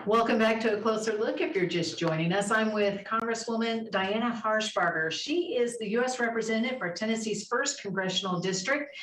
Welcome back to A Closer Look. If you're just joining us, I'm with Congresswoman Diana Harshbarger. She is the U.S. Representative for Tennessee's 1st Congressional District.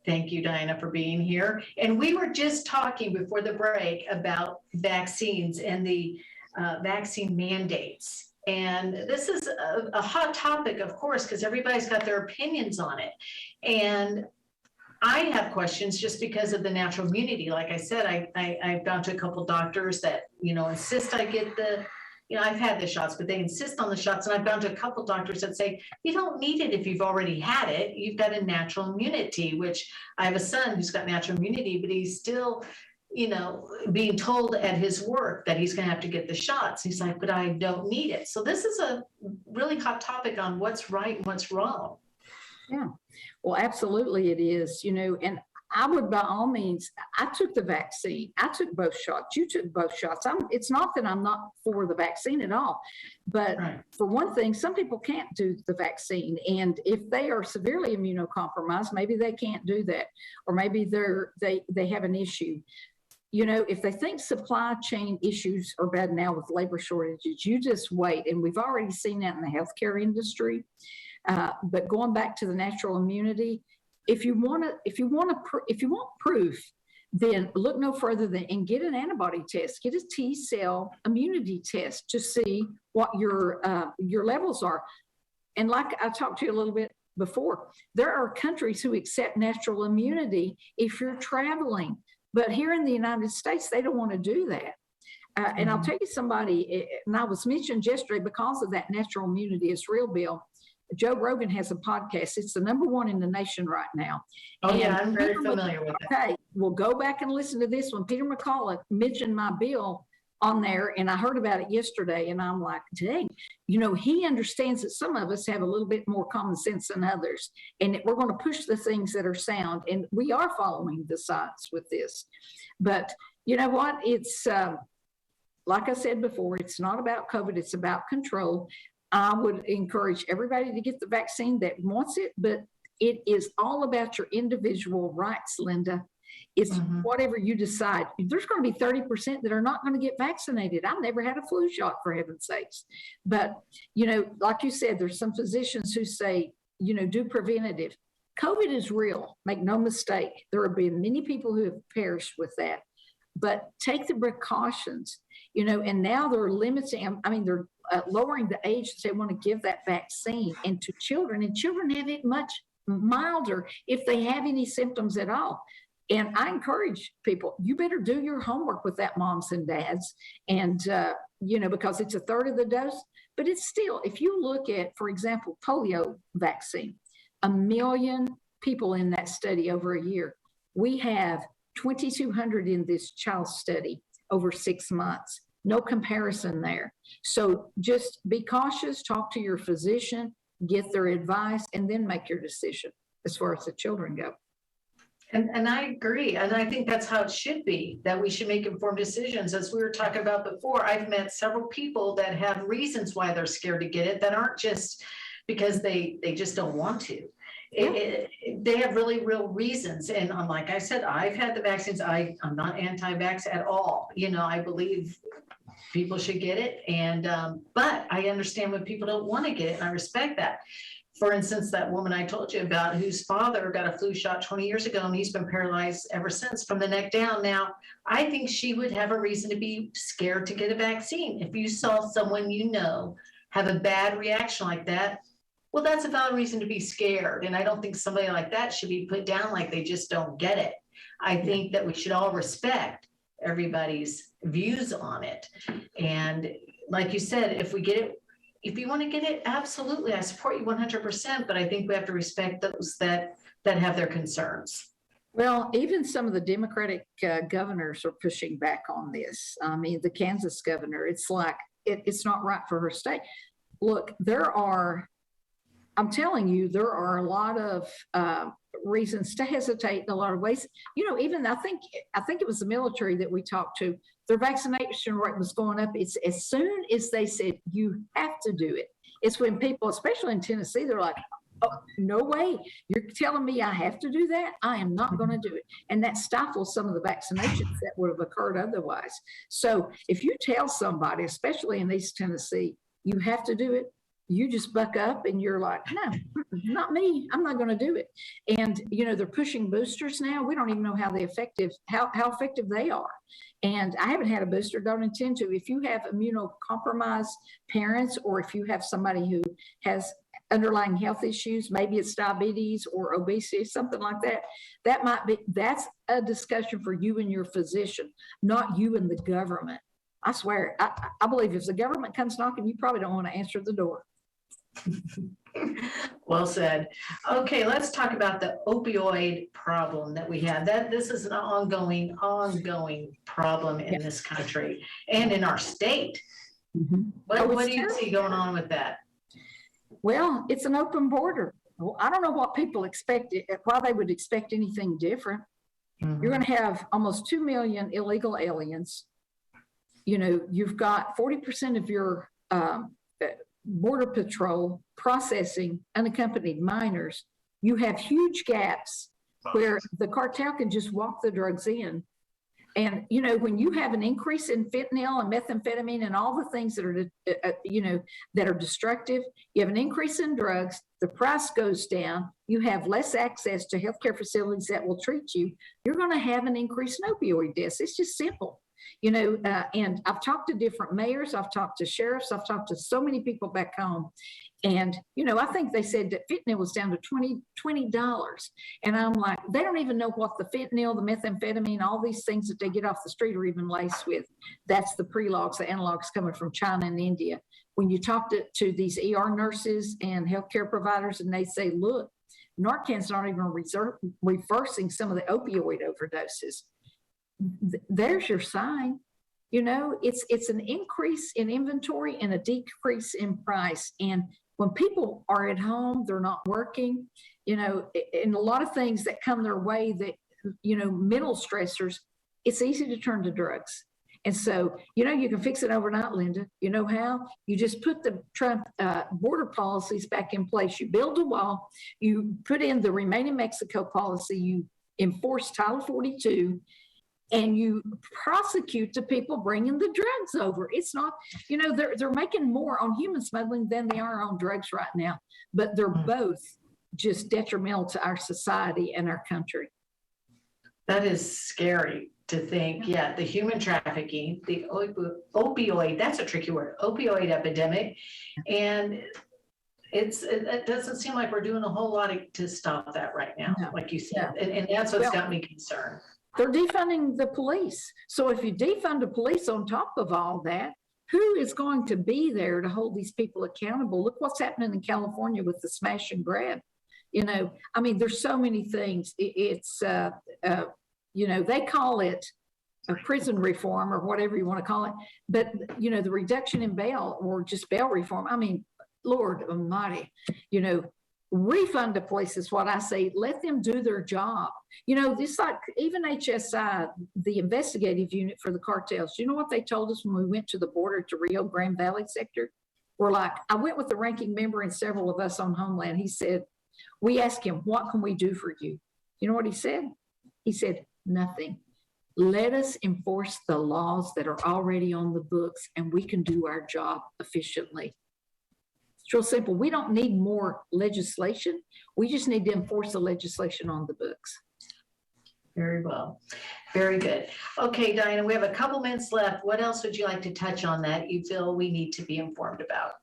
Thank you, Diana, for being here. And we were just talking before the break about vaccines and the vaccine mandates. And this is a hot topic, of course, because everybody's got their opinions on it. And I have questions just because of the natural immunity. Like I said, I've gone to a couple doctors that, insist I get I've had the shots, but they insist on the shots. And I've gone to a couple doctors that say, you don't need it if you've already had it. You've got a natural immunity, which I have a son who's got natural immunity, but he's still, being told at his work that he's going to have to get the shots. He's like, but I don't need it. So this is a really hot topic on what's right and what's wrong. Yeah, well, absolutely it is, and I would, by all means, I took the vaccine. I took both shots. You took both shots. It's not that I'm not for the vaccine at all, but right. For one thing, some people can't do the vaccine. And if they are severely immunocompromised, maybe they can't do that, or maybe they have an issue. If they think supply chain issues are bad now with labor shortages, you just wait. And we've already seen that in the healthcare industry. But going back to the natural immunity, if you want proof, then look no further than and get an antibody test, get a T cell immunity test to see what your levels are. And like I talked to you a little bit before, there are countries who accept natural immunity if you're traveling, but here in the United States, they don't want to do that. And I'll tell you somebody, and I was mentioned yesterday because of that natural immunity is real, Bill. Joe Rogan has a podcast. It's the #1 in the nation right now. Oh, yeah, I'm very familiar with it. Okay, well, go back and listen to this one. Peter McCullough mentioned my bill on there, and I heard about it yesterday, and I'm like, dang, he understands that some of us have a little bit more common sense than others, and we're going to push the things that are sound, and we are following the science with this. But you know what? It's, like I said before, it's not about COVID, it's about control. I would encourage everybody to get the vaccine that wants it, but it is all about your individual rights, Lynda. It's whatever you decide. There's going to be 30% that are not going to get vaccinated. I've never had a flu shot, for heaven's sakes. But, like you said, there's some physicians who say, do preventative. COVID is real. Make no mistake. There have been many people who have perished with that. But take the precautions, and now they're limiting, they're lowering the age that they want to give that vaccine into children, and children have it much milder if they have any symptoms at all. And I encourage people, you better do your homework with that, moms and dads, and, because it's 1/3 of the dose, but it's still, if you look at, for example, polio vaccine, 1 million people in that study over a year. We have 2,200 in this child study over 6 months. No comparison there. So just be cautious, talk to your physician, get their advice, and then make your decision as far as the children go. And I agree. And I think that's how it should be, that we should make informed decisions. As we were talking about before, I've met several people that have reasons why they're scared to get it that aren't just because they just don't want to. They have really real reasons. And like I said, I've had the vaccines. I'm not anti-vax at all. I believe people should get it. And, but I understand when people don't want to get it, and I respect that. For instance, that woman I told you about whose father got a flu shot 20 years ago, and he's been paralyzed ever since from the neck down. Now, I think she would have a reason to be scared to get a vaccine. If you saw someone have a bad reaction like that, well, that's a valid reason to be scared. And I don't think somebody like that should be put down like they just don't get it. I think that we should all respect everybody's views on it. And like you said, if you want to get it, absolutely, I support you 100%, but I think we have to respect those that have their concerns. Well, even some of the Democratic governors are pushing back on this. The Kansas governor, it's like, it's not right for her state. Look, I'm telling you, there are a lot of reasons to hesitate in a lot of ways. Even I think it was the military that we talked to, their vaccination rate was going up. It's as soon as they said, you have to do it. It's when people, especially in Tennessee, they're like, Oh, no way. You're telling me I have to do that? I am not going to do it. And that stifles some of the vaccinations that would have occurred otherwise. So if you tell somebody, especially in East Tennessee, you have to do it, you just buck up and you're like, no, not me. I'm not going to do it. And, you know, they're pushing boosters now. We don't even know how effective they are. And I haven't had a booster, don't intend to. If you have immunocompromised parents, or if you have somebody who has underlying health issues, maybe it's diabetes or obesity, something like that, that's a discussion for you and your physician, not you and the government. I swear, I believe if the government comes knocking, you probably don't want to answer the door. Well said. Okay, let's talk about the opioid problem that we have. This is an ongoing problem in this country and in our state. Mm-hmm. What do you see going on with that? Well, it's an open border. Well, I don't know what people expect, why they would expect anything different. Mm-hmm. You're going to have almost 2 million illegal aliens. You know, you've got 40% of your Border Patrol processing unaccompanied minors. You have huge gaps where the cartel can just walk the drugs in. And, you know, when you have an increase in fentanyl and methamphetamine and all the things that are, that are destructive, you have an increase in drugs, the price goes down, you have less access to healthcare facilities that will treat you, you're going to have an increase in opioid deaths. It's just simple. You know, and I've talked to different mayors, I've talked to sheriffs, I've talked to so many people back home. And, you know, I think they said that fentanyl was down to $20. And I'm like, they don't even know what the fentanyl, the methamphetamine, all these things that they get off the street are even laced with. That's the prelogs, the analogs coming from China and India. When you talk to these ER nurses and healthcare providers, and they say, look, Narcan's not even reversing some of the opioid overdoses. There's your sign. You know, it's an increase in inventory and a decrease in price. And when people are at home, they're not working, you know, and a lot of things that come their way that, you know, mental stressors, it's easy to turn to drugs. And so, you know, you can fix it overnight, Lynda. You know how? You just put the Trump border policies back in place. You build a wall, you put in the Remain in Mexico policy, you enforce Title 42, and you prosecute the people bringing the drugs over. It's not, you know, they're making more on human smuggling than they are on drugs right now, but they're both just detrimental to our society and our country. That is scary to think. Yeah, the human trafficking, the opioid, that's a tricky word, opioid epidemic. And it doesn't seem like we're doing a whole lot to stop that right now, like you said. And that's what's got me concerned. They're defunding the police. So if you defund the police on top of all that, who is going to be there to hold these people accountable? Look what's happening in California with the smash and grab. You know, I mean, there's so many things. It's, you know, they call it a prison reform or whatever you want to call it. But, you know, the reduction in bail or just bail reform, I mean, Lord Almighty, you know, refund the police is what I say. Let them do their job. You know, this like even HSI, the investigative unit for the cartels, you know what they told us when we went to the border to Rio Grande Valley sector? We're like, I went with the ranking member and several of us on Homeland. He said, we asked him, what can we do for you? You know what he said? He said, nothing. Let us enforce the laws that are already on the books and we can do our job efficiently. It's real simple. We don't need more legislation. We just need to enforce the legislation on the books. Very well. Very good. Okay, Diana, we have a couple minutes left. What else would you like to touch on that you feel we need to be informed about?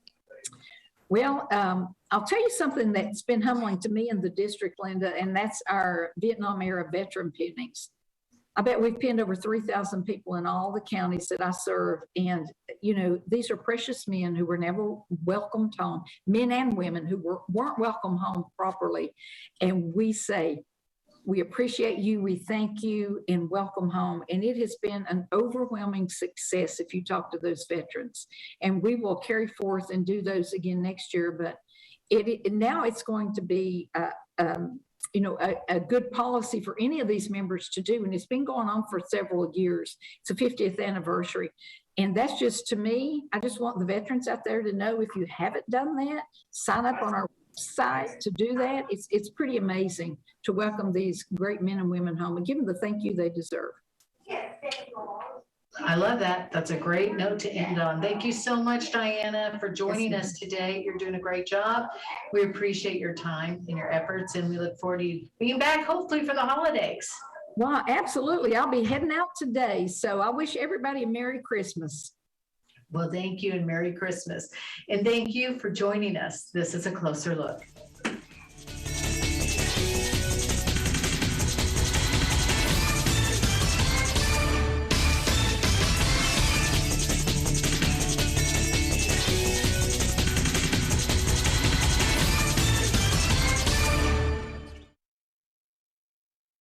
Well, I'll tell you something that's been humbling to me in the district, Lynda, and that's our Vietnam era veteran pinnings. I bet we've pinned over 3,000 people in all the counties that I serve. And, you know, these are precious men who were never welcomed home, men and women who weren't welcomed home properly. And we say, we appreciate you, we thank you, and welcome home. And it has been an overwhelming success if you talk to those veterans. And we will carry forth and do those again next year. But now it's going to be you know, a good policy for any of these members to do. And it's been going on for several years. It's the 50th anniversary. And that's just, to me, I just want the veterans out there to know, if you haven't done that, sign up on our sight to do that. It's pretty amazing to welcome these great men and women home and give them the thank you they deserve. I love that. That's a great note to end on. Thank you so much, Diana, for joining us today. You're doing a great job. We appreciate your time and your efforts, and we look forward to you being back hopefully for the holidays. Well, absolutely. I'll be heading out today. So I wish everybody a Merry Christmas. Well, thank you and Merry Christmas. And thank you for joining us. This is A Closer Look.